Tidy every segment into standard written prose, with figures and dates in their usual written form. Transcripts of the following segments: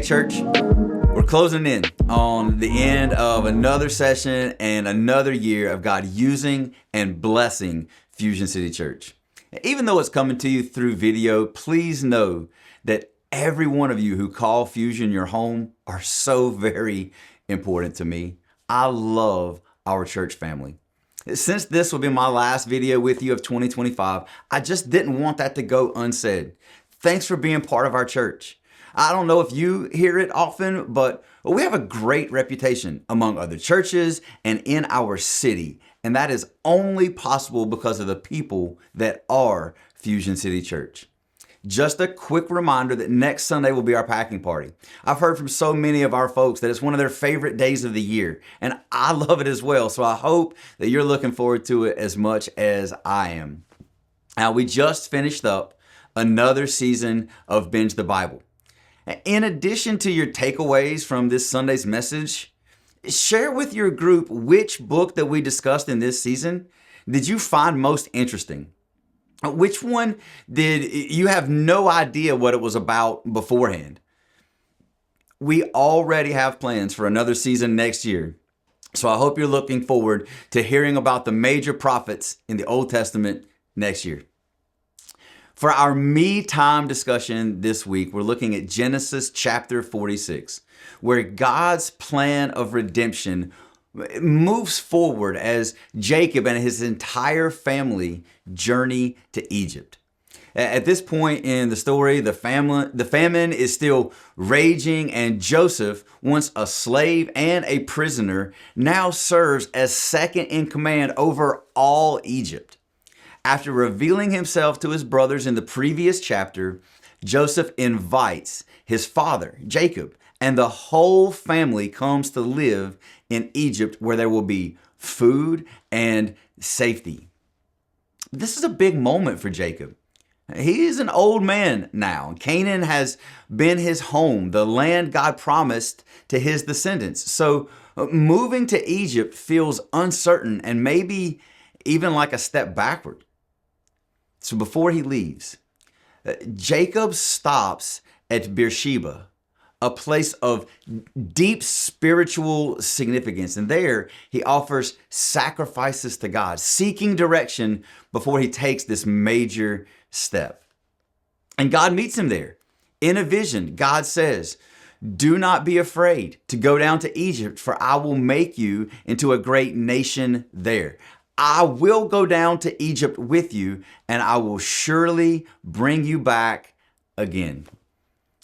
Hey, church, we're closing in on the end of another session and another year of God using and blessing Fusion City Church. Even though it's coming to you through video, please know that every one of you who call Fusion your home are so very important to me. I love our church family. Since this will be my last video with you of 2025, I just didn't want that to go unsaid. Thanks for being part of our church. I don't know if you hear it often, but we have a great reputation among other churches and in our city. And that is only possible because of the people that are Fusion City Church. Just a quick reminder that next Sunday will be our packing party. I've heard from so many of our folks that it's one of their favorite days of the year, and I love it as well. So I hope that you're looking forward to it as much as I am. Now, we just finished up another season of Binge the Bible. In addition to your takeaways from this Sunday's message, share with your group which book that we discussed in this season did you find most interesting? Which one did you have no idea what it was about beforehand? We already have plans for another season next year. So I hope you're looking forward to hearing about the major prophets in the Old Testament next year. For our me time discussion this week, we're looking at Genesis chapter 46, where God's plan of redemption moves forward as Jacob and his entire family journey to Egypt. At this point in the story, the famine is still raging, and Joseph, once a slave and a prisoner, now serves as second in command over all Egypt. After revealing himself to his brothers in the previous chapter, Joseph invites his father, Jacob, and the whole family comes to live in Egypt, where there will be food and safety. This is a big moment for Jacob. He is an old man now. Canaan has been his home, the land God promised to his descendants. So moving to Egypt feels uncertain and maybe even like a step backward. So before he leaves, Jacob stops at Beersheba, a place of deep spiritual significance. And there he offers sacrifices to God, seeking direction before he takes this major step. And God meets him there. In a vision, God says, "Do not be afraid to go down to Egypt, for I will make you into a great nation there. I will go down to Egypt with you, and I will surely bring you back again."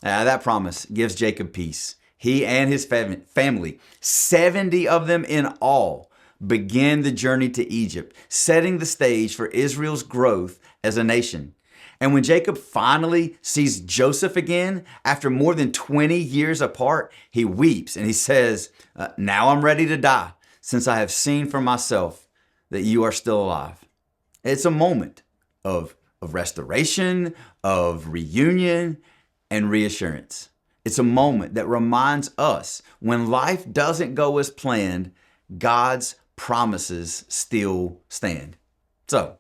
That promise gives Jacob peace. He and his family, 70 of them in all, begin the journey to Egypt, setting the stage for Israel's growth as a nation. And when Jacob finally sees Joseph again, after more than 20 years apart, he weeps and he says, "Now I'm ready to die, since I have seen for myself that you are still alive." It's a moment of restoration, of reunion, and reassurance. It's a moment that reminds us when life doesn't go as planned, God's promises still stand. So,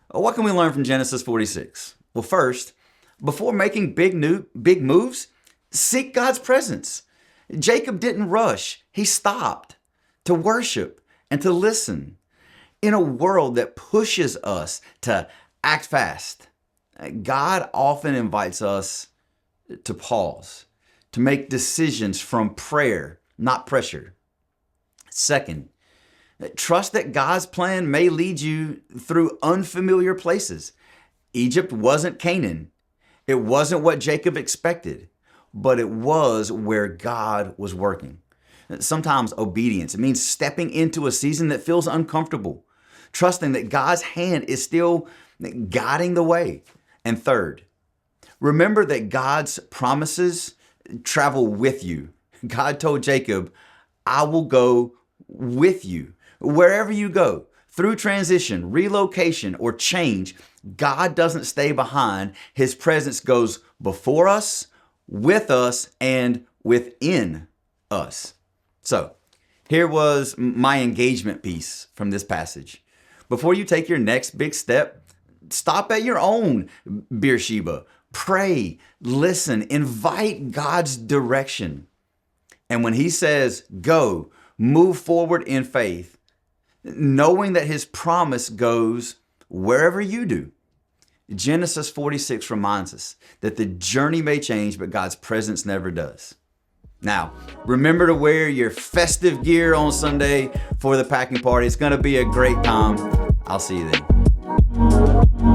what can we learn from Genesis 46? Well, first, before making big moves, seek God's presence. Jacob didn't rush. He stopped to worship and to listen. In a world that pushes us to act fast, God often invites us to pause, to make decisions from prayer, not pressure. Second, trust that God's plan may lead you through unfamiliar places. Egypt wasn't Canaan. It wasn't what Jacob expected, but it was where God was working. Sometimes obedience, it means stepping into a season that feels uncomfortable, trusting that God's hand is still guiding the way. And third, remember that God's promises travel with you. God told Jacob, "I will go with you." Wherever you go, through transition, relocation, or change, God doesn't stay behind. His presence goes before us, with us, and within us. So, here was my engagement piece from this passage. Before you take your next big step, stop at your own Beersheba. Pray, listen, invite God's direction. And when he says, go, move forward in faith, knowing that his promise goes wherever you do. Genesis 46 reminds us that the journey may change, but God's presence never does. Now, remember to wear your festive gear on Sunday for the packing party. It's going to be a great time. I'll see you then.